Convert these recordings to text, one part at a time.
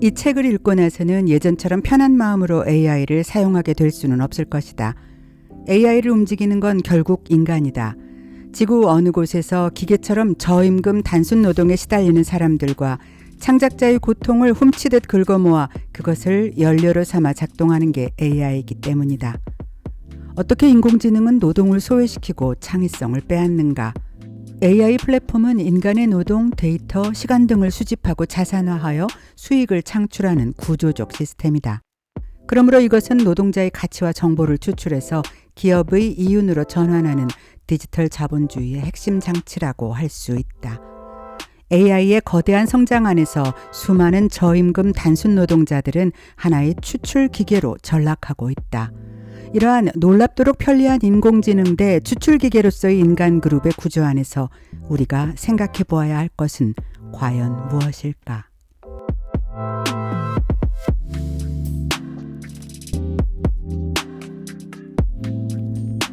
이 책을 읽고 나서는 예전처럼 편한 마음으로 AI를 사용하게 될 수는 없을 것이다. AI를 움직이는 건 결국 인간이다. 지구 어느 곳에서 기계처럼 저임금 단순 노동에 시달리는 사람들과 창작자의 고통을 훔치듯 긁어모아 그것을 연료로 삼아 작동하는 게 AI이기 때문이다. 어떻게 인공지능은 노동을 소외시키고 창의성을 빼앗는가? AI 플랫폼은 인간의 노동, 데이터, 시간 등을 수집하고 자산화하여 수익을 창출하는 구조적 시스템이다. 그러므로 이것은 노동자의 가치와 정보를 추출해서 기업의 이윤으로 전환하는 디지털 자본주의의 핵심 장치라고 할 수 있다. AI의 거대한 성장 안에서 수많은 저임금 단순 노동자들은 하나의 추출 기계로 전락하고 있다. 이러한 놀랍도록 편리한 인공지능 대 추출기계로서의 인간 그룹의 구조 안에서 우리가 생각해 보아야 할 것은 과연 무엇일까?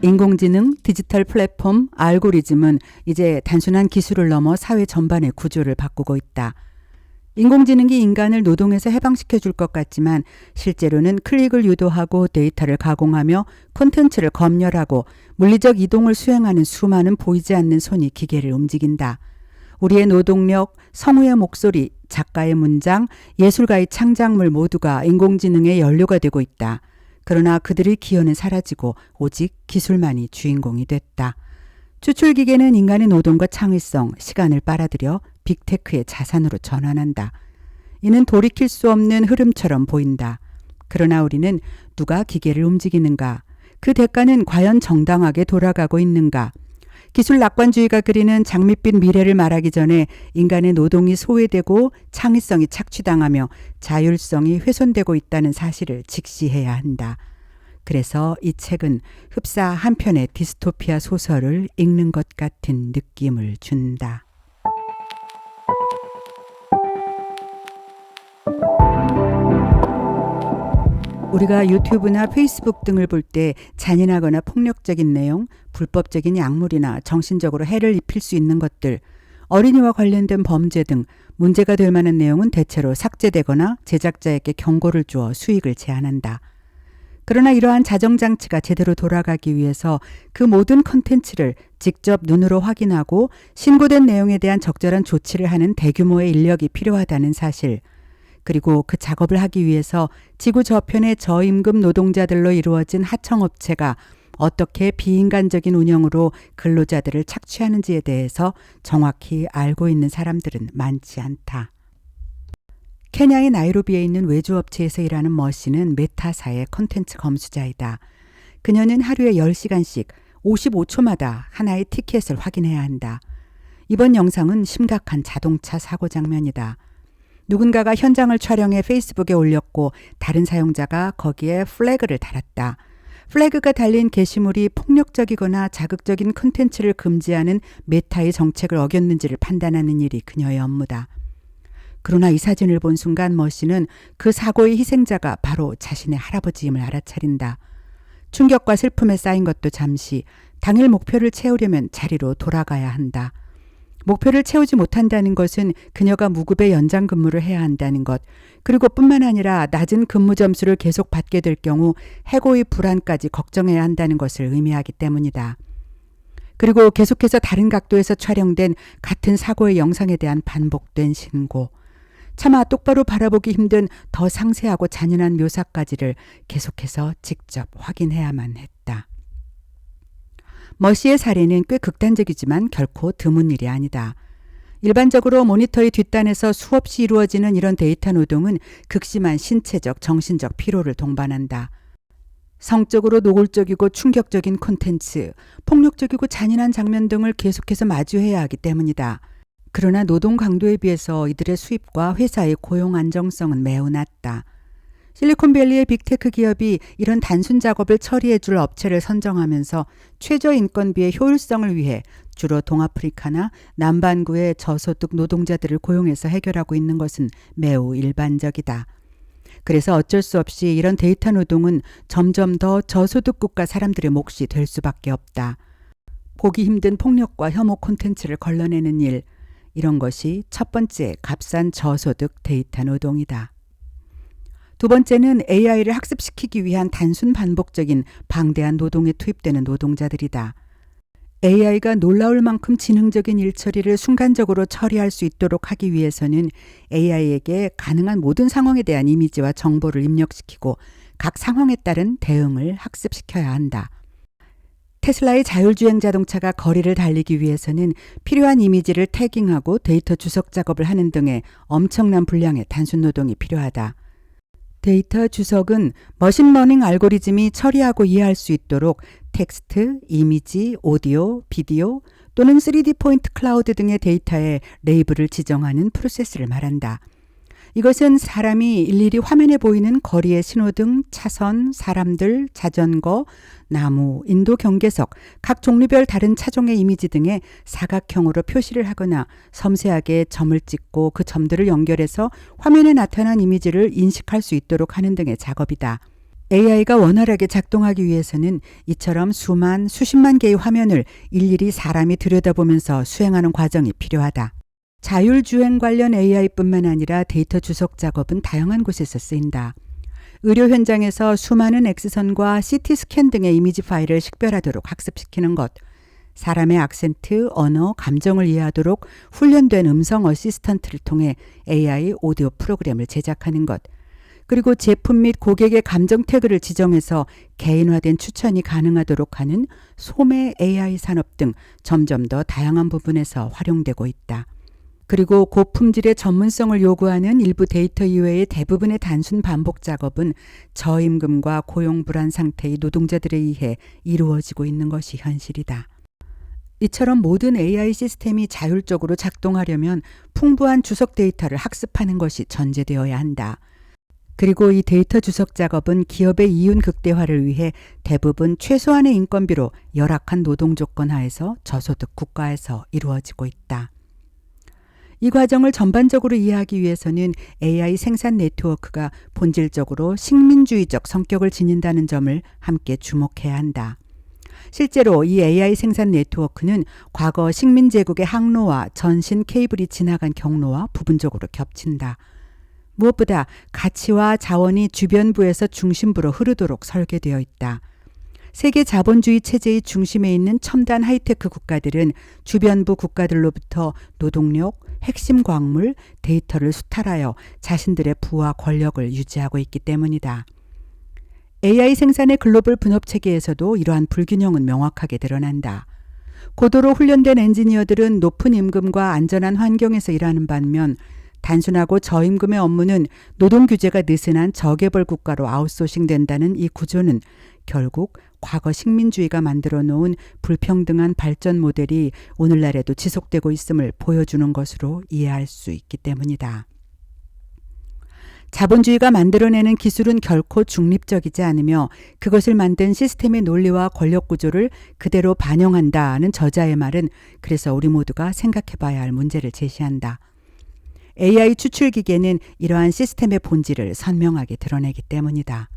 인공지능, 디지털 플랫폼, 알고리즘은 이제 단순한 기술을 넘어 사회 전반의 구조를 바꾸고 있다. 인공지능이 인간을 노동에서 해방시켜 줄 것 같지만 실제로는 클릭을 유도하고 데이터를 가공하며 콘텐츠를 검열하고 물리적 이동을 수행하는 수많은 보이지 않는 손이 기계를 움직인다. 우리의 노동력, 성우의 목소리, 작가의 문장, 예술가의 창작물 모두가 인공지능의 연료가 되고 있다. 그러나 그들의 기여는 사라지고 오직 기술만이 주인공이 됐다. 추출기계는 인간의 노동과 창의성, 시간을 빨아들여 빅테크의 자산으로 전환한다. 이는 돌이킬 수 없는 흐름처럼 보인다. 그러나 우리는 누가 기계를 움직이는가? 그 대가는 과연 정당하게 돌아가고 있는가? 기술 낙관주의가 그리는 장밋빛 미래를 말하기 전에 인간의 노동이 소외되고 창의성이 착취당하며 자율성이 훼손되고 있다는 사실을 직시해야 한다. 그래서 이 책은 흡사 한 편의 디스토피아 소설을 읽는 것 같은 느낌을 준다. 우리가 유튜브나 페이스북 등을 볼 때 잔인하거나 폭력적인 내용, 불법적인 약물이나 정신적으로 해를 입힐 수 있는 것들, 어린이와 관련된 범죄 등 문제가 될 만한 내용은 대체로 삭제되거나 제작자에게 경고를 주어 수익을 제한한다. 그러나 이러한 자정장치가 제대로 돌아가기 위해서 그 모든 컨텐츠를 직접 눈으로 확인하고 신고된 내용에 대한 적절한 조치를 하는 대규모의 인력이 필요하다는 사실, 그리고 그 작업을 하기 위해서 지구 저편의 저임금 노동자들로 이루어진 하청업체가 어떻게 비인간적인 운영으로 근로자들을 착취하는지에 대해서 정확히 알고 있는 사람들은 많지 않다. 케냐의 나이로비에 있는 외주업체에서 일하는 머씨는 메타사의 콘텐츠 검수자이다. 그녀는 하루에 10시간씩 55초마다 하나의 티켓을 확인해야 한다. 이번 영상은 심각한 자동차 사고 장면이다. 누군가가 현장을 촬영해 페이스북에 올렸고 다른 사용자가 거기에 플래그를 달았다. 플래그가 달린 게시물이 폭력적이거나 자극적인 콘텐츠를 금지하는 메타의 정책을 어겼는지를 판단하는 일이 그녀의 업무다. 그러나 이 사진을 본 순간 머씨는 그 사고의 희생자가 바로 자신의 할아버지임을 알아차린다. 충격과 슬픔에 쌓인 것도 잠시, 당일 목표를 채우려면 자리로 돌아가야 한다. 목표를 채우지 못한다는 것은 그녀가 무급의 연장 근무를 해야 한다는 것, 그리고 뿐만 아니라 낮은 근무 점수를 계속 받게 될 경우 해고의 불안까지 걱정해야 한다는 것을 의미하기 때문이다. 그리고 계속해서 다른 각도에서 촬영된 같은 사고의 영상에 대한 반복된 신고, 차마 똑바로 바라보기 힘든 더 상세하고 잔인한 묘사까지를 계속해서 직접 확인해야만 했다. 머씨의 사례는 꽤 극단적이지만 결코 드문 일이 아니다. 일반적으로 모니터의 뒷단에서 수없이 이루어지는 이런 데이터 노동은 극심한 신체적, 정신적 피로를 동반한다. 성적으로 노골적이고 충격적인 콘텐츠, 폭력적이고 잔인한 장면 등을 계속해서 마주해야 하기 때문이다. 그러나 노동 강도에 비해서 이들의 수입과 회사의 고용 안정성은 매우 낮다. 실리콘밸리의 빅테크 기업이 이런 단순 작업을 처리해 줄 업체를 선정하면서 최저 인건비의 효율성을 위해 주로 동아프리카나 남반구의 저소득 노동자들을 고용해서 해결하고 있는 것은 매우 일반적이다. 그래서 어쩔 수 없이 이런 데이터 노동은 점점 더 저소득 국가 사람들의 몫이 될 수밖에 없다. 보기 힘든 폭력과 혐오 콘텐츠를 걸러내는 일, 이런 것이 첫 번째 값싼 저소득 데이터 노동이다. 두 번째는 AI를 학습시키기 위한 단순 반복적인 방대한 노동에 투입되는 노동자들이다. AI가 놀라울 만큼 지능적인 일처리를 순간적으로 처리할 수 있도록 하기 위해서는 AI에게 가능한 모든 상황에 대한 이미지와 정보를 입력시키고 각 상황에 따른 대응을 학습시켜야 한다. 테슬라의 자율주행 자동차가 거리를 달리기 위해서는 필요한 이미지를 태깅하고 데이터 주석 작업을 하는 등의 엄청난 분량의 단순 노동이 필요하다. 데이터 주석은 머신러닝 알고리즘이 처리하고 이해할 수 있도록 텍스트, 이미지, 오디오, 비디오 또는 3D 포인트 클라우드 등의 데이터에 레이블을 지정하는 프로세스를 말한다. 이것은 사람이 일일이 화면에 보이는 거리의 신호등, 차선, 사람들, 자전거, 나무, 인도 경계석, 각 종류별 다른 차종의 이미지 등의 사각형으로 표시를 하거나 섬세하게 점을 찍고 그 점들을 연결해서 화면에 나타난 이미지를 인식할 수 있도록 하는 등의 작업이다. AI가 원활하게 작동하기 위해서는 이처럼 수십만 개의 화면을 일일이 사람이 들여다보면서 수행하는 과정이 필요하다. 자율주행 관련 AI뿐만 아니라 데이터 주석 작업은 다양한 곳에서 쓰인다. 의료 현장에서 수많은 X선과 CT 스캔 등의 이미지 파일을 식별하도록 학습시키는 것, 사람의 악센트, 언어, 감정을 이해하도록 훈련된 음성 어시스턴트를 통해 AI 오디오 프로그램을 제작하는 것, 그리고 제품 및 고객의 감정 태그를 지정해서 개인화된 추천이 가능하도록 하는 소매 AI 산업 등 점점 더 다양한 부분에서 활용되고 있다. 그리고 고품질의 전문성을 요구하는 일부 데이터 이외의 대부분의 단순 반복 작업은 저임금과 고용 불안 상태의 노동자들에 의해 이루어지고 있는 것이 현실이다. 이처럼 모든 AI 시스템이 자율적으로 작동하려면 풍부한 주석 데이터를 학습하는 것이 전제되어야 한다. 그리고 이 데이터 주석 작업은 기업의 이윤 극대화를 위해 대부분 최소한의 인건비로 열악한 노동 조건 하에서 저소득 국가에서 이루어지고 있다. 이 과정을 전반적으로 이해하기 위해서는 AI 생산 네트워크가 본질적으로 식민주의적 성격을 지닌다는 점을 함께 주목해야 한다. 실제로 이 AI 생산 네트워크는 과거 식민제국의 항로와 전신 케이블이 지나간 경로와 부분적으로 겹친다. 무엇보다 가치와 자원이 주변부에서 중심부로 흐르도록 설계되어 있다. 세계 자본주의 체제의 중심에 있는 첨단 하이테크 국가들은 주변부 국가들로부터 노동력, 핵심 광물, 데이터를 수탈하여 자신들의 부와 권력을 유지하고 있기 때문이다. AI 생산의 글로벌 분업 체계에서도 이러한 불균형은 명확하게 드러난다. 고도로 훈련된 엔지니어들은 높은 임금과 안전한 환경에서 일하는 반면 단순하고 저임금의 업무는 노동 규제가 느슨한 저개발 국가로 아웃소싱된다는 이 구조는 결국 과거 식민주의가 만들어 놓은 불평등한 발전 모델이 오늘날에도 지속되고 있음을 보여주는 것으로 이해할 수 있기 때문이다. 자본주의가 만들어내는 기술은 결코 중립적이지 않으며 그것을 만든 시스템의 논리와 권력 구조를 그대로 반영한다는 저자의 말은 그래서 우리 모두가 생각해봐야 할 문제를 제시한다. AI 추출 기계는 이러한 시스템의 본질을 선명하게 드러내기 때문이다.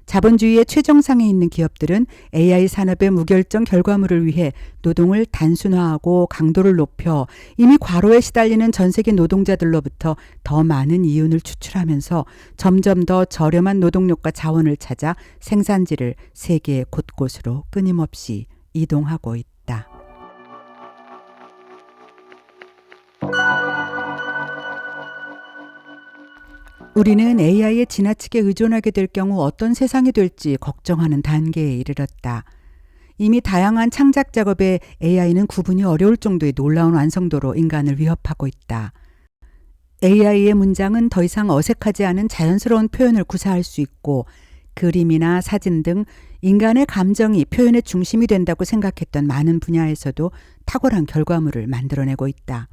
자본주의의 최정상에 있는 기업들은 AI 산업의 무결정 결과물을 위해 노동을 단순화하고 강도를 높여 이미 과로에 시달리는 전 세계 노동자들로부터 더 많은 이윤을 추출하면서 점점 더 저렴한 노동력과 자원을 찾아 생산지를 세계 곳곳으로 끊임없이 이동하고 있다. 우리는 AI에 지나치게 의존하게 될 경우 어떤 세상이 될지 걱정하는 단계에 이르렀다. 이미 다양한 창작 작업에 AI는 구분이 어려울 정도의 놀라운 완성도로 인간을 위협하고 있다. AI의 문장은 더 이상 어색하지 않은 자연스러운 표현을 구사할 수 있고 그림이나 사진 등 인간의 감정이 표현의 중심이 된다고 생각했던 많은 분야에서도 탁월한 결과물을 만들어내고 있다.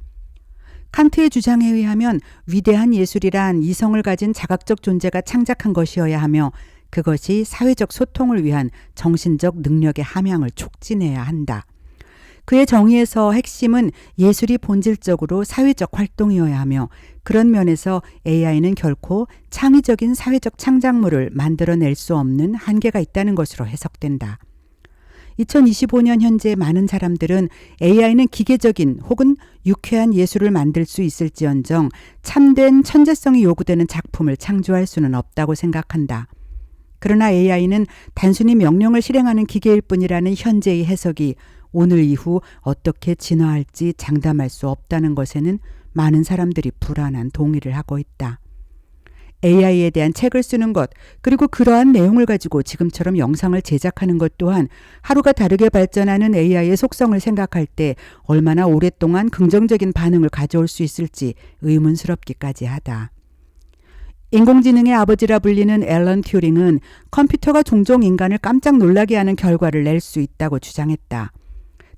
칸트의 주장에 의하면 위대한 예술이란 이성을 가진 자각적 존재가 창작한 것이어야 하며 그것이 사회적 소통을 위한 정신적 능력의 함양을 촉진해야 한다. 그의 정의에서 핵심은 예술이 본질적으로 사회적 활동이어야 하며 그런 면에서 AI는 결코 창의적인 사회적 창작물을 만들어낼 수 없는 한계가 있다는 것으로 해석된다. 2025년 현재 많은 사람들은 AI는 기계적인 혹은 유쾌한 예술을 만들 수 있을지언정 참된 천재성이 요구되는 작품을 창조할 수는 없다고 생각한다. 그러나 AI는 단순히 명령을 실행하는 기계일 뿐이라는 현재의 해석이 오늘 이후 어떻게 진화할지 장담할 수 없다는 것에는 많은 사람들이 불안한 동의를 하고 있다. AI에 대한 책을 쓰는 것, 그리고 그러한 내용을 가지고 지금처럼 영상을 제작하는 것 또한 하루가 다르게 발전하는 AI의 속성을 생각할 때 얼마나 오랫동안 긍정적인 반응을 가져올 수 있을지 의문스럽기까지 하다. 인공지능의 아버지라 불리는 앨런 튜링은 컴퓨터가 종종 인간을 깜짝 놀라게 하는 결과를 낼 수 있다고 주장했다.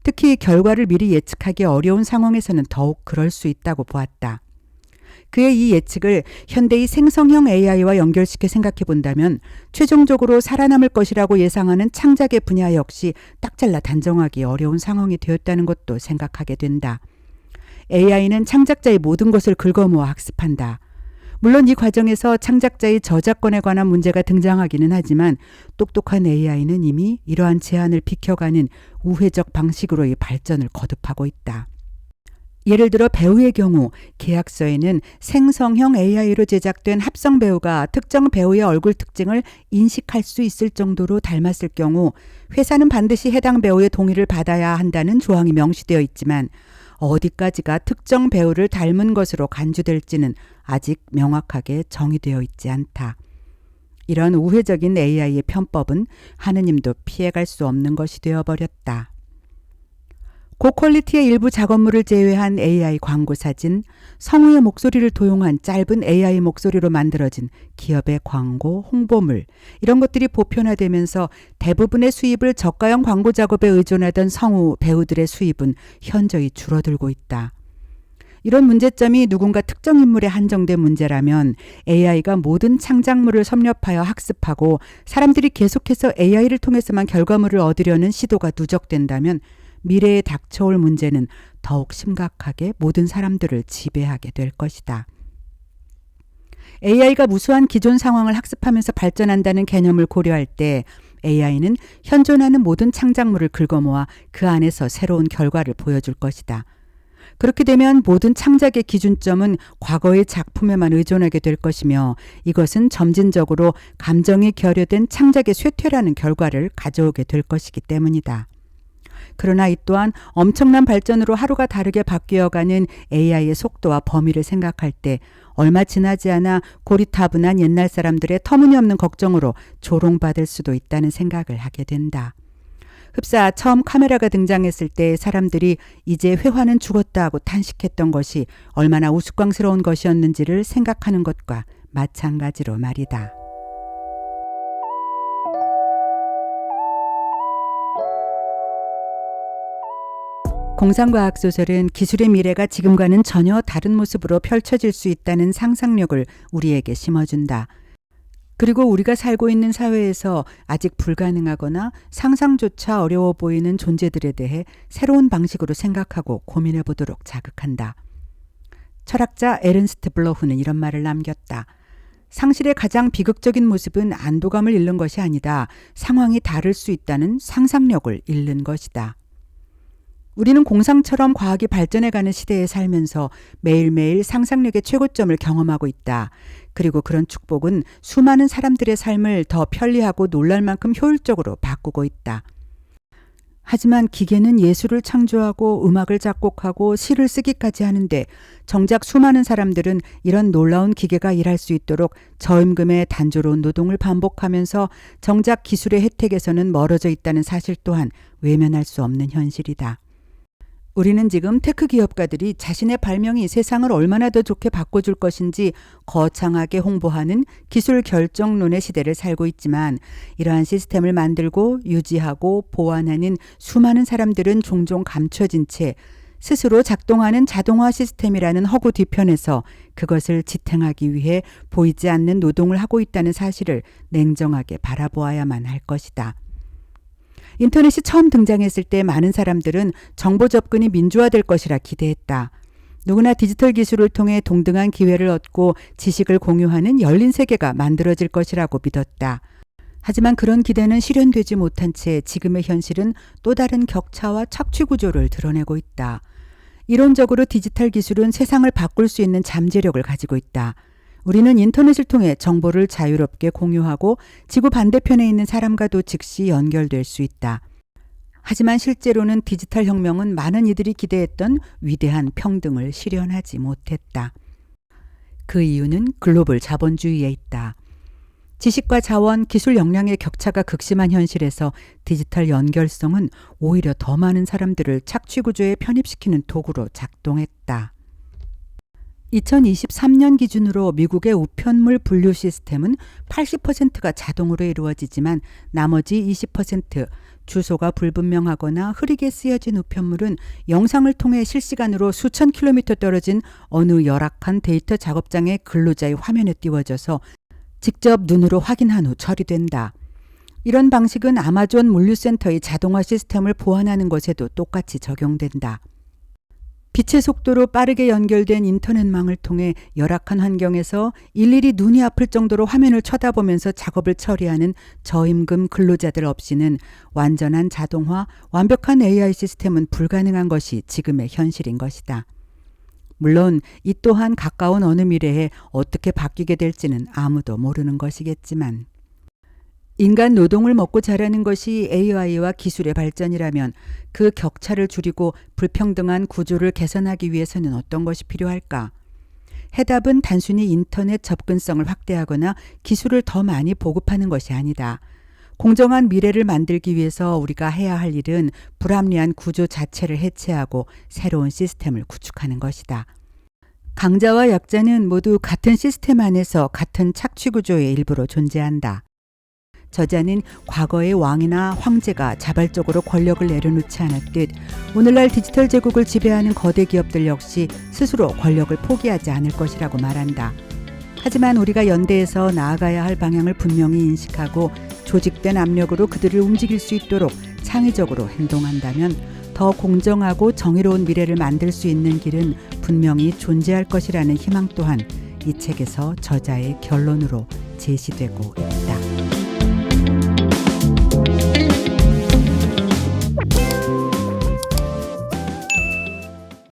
특히 결과를 미리 예측하기 어려운 상황에서는 더욱 그럴 수 있다고 보았다. 그의 이 예측을 현대의 생성형 AI와 연결시켜 생각해 본다면 최종적으로 살아남을 것이라고 예상하는 창작의 분야 역시 딱 잘라 단정하기 어려운 상황이 되었다는 것도 생각하게 된다. AI는 창작자의 모든 것을 긁어모아 학습한다. 물론 이 과정에서 창작자의 저작권에 관한 문제가 등장하기는 하지만 똑똑한 AI는 이미 이러한 제한을 비켜가는 우회적 방식으로의 발전을 거듭하고 있다. 예를 들어 배우의 경우 계약서에는 생성형 AI로 제작된 합성 배우가 특정 배우의 얼굴 특징을 인식할 수 있을 정도로 닮았을 경우 회사는 반드시 해당 배우의 동의를 받아야 한다는 조항이 명시되어 있지만 어디까지가 특정 배우를 닮은 것으로 간주될지는 아직 명확하게 정의되어 있지 않다. 이런 우회적인 AI의 편법은 하느님도 피해갈 수 없는 것이 되어버렸다. 고퀄리티의 일부 작업물을 제외한 AI 광고 사진, 성우의 목소리를 도용한 짧은 AI 목소리로 만들어진 기업의 광고, 홍보물, 이런 것들이 보편화되면서 대부분의 수입을 저가형 광고 작업에 의존하던 성우, 배우들의 수입은 현저히 줄어들고 있다. 이런 문제점이 누군가 특정 인물에 한정된 문제라면 AI가 모든 창작물을 섭렵하여 학습하고 사람들이 계속해서 AI를 통해서만 결과물을 얻으려는 시도가 누적된다면 미래에 닥쳐올 문제는 더욱 심각하게 모든 사람들을 지배하게 될 것이다. AI가 무수한 기존 상황을 학습하면서 발전한다는 개념을 고려할 때 AI는 현존하는 모든 창작물을 긁어모아 그 안에서 새로운 결과를 보여줄 것이다. 그렇게 되면 모든 창작의 기준점은 과거의 작품에만 의존하게 될 것이며 이것은 점진적으로 감정이 결여된 창작의 쇠퇴라는 결과를 가져오게 될 것이기 때문이다. 그러나 이 또한 엄청난 발전으로 하루가 다르게 바뀌어가는 AI의 속도와 범위를 생각할 때 얼마 지나지 않아 고리타분한 옛날 사람들의 터무니없는 걱정으로 조롱받을 수도 있다는 생각을 하게 된다. 흡사 처음 카메라가 등장했을 때 사람들이 이제 회화는 죽었다 하고 탄식했던 것이 얼마나 우스꽝스러운 것이었는지를 생각하는 것과 마찬가지로 말이다. 공상과학 소설은 기술의 미래가 지금과는 전혀 다른 모습으로 펼쳐질 수 있다는 상상력을 우리에게 심어준다. 그리고 우리가 살고 있는 사회에서 아직 불가능하거나 상상조차 어려워 보이는 존재들에 대해 새로운 방식으로 생각하고 고민해 보도록 자극한다. 철학자 에른스트 블러후는 이런 말을 남겼다. 상실의 가장 비극적인 모습은 안도감을 잃는 것이 아니다. 상황이 다를 수 있다는 상상력을 잃는 것이다. 우리는 공상처럼 과학이 발전해가는 시대에 살면서 매일매일 상상력의 최고점을 경험하고 있다. 그리고 그런 축복은 수많은 사람들의 삶을 더 편리하고 놀랄 만큼 효율적으로 바꾸고 있다. 하지만 기계는 예술을 창조하고 음악을 작곡하고 시를 쓰기까지 하는데 정작 수많은 사람들은 이런 놀라운 기계가 일할 수 있도록 저임금의 단조로운 노동을 반복하면서 정작 기술의 혜택에서는 멀어져 있다는 사실 또한 외면할 수 없는 현실이다. 우리는 지금 테크 기업가들이 자신의 발명이 세상을 얼마나 더 좋게 바꿔줄 것인지 거창하게 홍보하는 기술 결정론의 시대를 살고 있지만 이러한 시스템을 만들고 유지하고 보완하는 수많은 사람들은 종종 감춰진 채 스스로 작동하는 자동화 시스템이라는 허구 뒤편에서 그것을 지탱하기 위해 보이지 않는 노동을 하고 있다는 사실을 냉정하게 바라보아야만 할 것이다. 인터넷이 처음 등장했을 때 많은 사람들은 정보 접근이 민주화될 것이라 기대했다. 누구나 디지털 기술을 통해 동등한 기회를 얻고 지식을 공유하는 열린 세계가 만들어질 것이라고 믿었다. 하지만 그런 기대는 실현되지 못한 채 지금의 현실은 또 다른 격차와 착취 구조를 드러내고 있다. 이론적으로 디지털 기술은 세상을 바꿀 수 있는 잠재력을 가지고 있다. 우리는 인터넷을 통해 정보를 자유롭게 공유하고 지구 반대편에 있는 사람과도 즉시 연결될 수 있다. 하지만 실제로는 디지털 혁명은 많은 이들이 기대했던 위대한 평등을 실현하지 못했다. 그 이유는 글로벌 자본주의에 있다. 지식과 자원, 기술 역량의 격차가 극심한 현실에서 디지털 연결성은 오히려 더 많은 사람들을 착취 구조에 편입시키는 도구로 작동했다. 2023년 기준으로 미국의 우편물 분류 시스템은 80%가 자동으로 이루어지지만 나머지 20%, 주소가 불분명하거나 흐리게 쓰여진 우편물은 영상을 통해 실시간으로 수천 킬로미터 떨어진 어느 열악한 데이터 작업장의 근로자의 화면에 띄워져서 직접 눈으로 확인한 후 처리된다. 이런 방식은 아마존 물류센터의 자동화 시스템을 보완하는 것에도 똑같이 적용된다. 빛의 속도로 빠르게 연결된 인터넷망을 통해 열악한 환경에서 일일이 눈이 아플 정도로 화면을 쳐다보면서 작업을 처리하는 저임금 근로자들 없이는 완전한 자동화, 완벽한 AI 시스템은 불가능한 것이 지금의 현실인 것이다. 물론 이 또한 가까운 어느 미래에 어떻게 바뀌게 될지는 아무도 모르는 것이겠지만 인간 노동을 먹고 자라는 것이 AI와 기술의 발전이라면 그 격차를 줄이고 불평등한 구조를 개선하기 위해서는 어떤 것이 필요할까? 해답은 단순히 인터넷 접근성을 확대하거나 기술을 더 많이 보급하는 것이 아니다. 공정한 미래를 만들기 위해서 우리가 해야 할 일은 불합리한 구조 자체를 해체하고 새로운 시스템을 구축하는 것이다. 강자와 약자는 모두 같은 시스템 안에서 같은 착취 구조의 일부로 존재한다. 저자는 과거의 왕이나 황제가 자발적으로 권력을 내려놓지 않았듯 오늘날 디지털 제국을 지배하는 거대 기업들 역시 스스로 권력을 포기하지 않을 것이라고 말한다. 하지만 우리가 연대해서 나아가야 할 방향을 분명히 인식하고 조직된 압력으로 그들을 움직일 수 있도록 창의적으로 행동한다면 더 공정하고 정의로운 미래를 만들 수 있는 길은 분명히 존재할 것이라는 희망 또한 이 책에서 저자의 결론으로 제시되고 있다.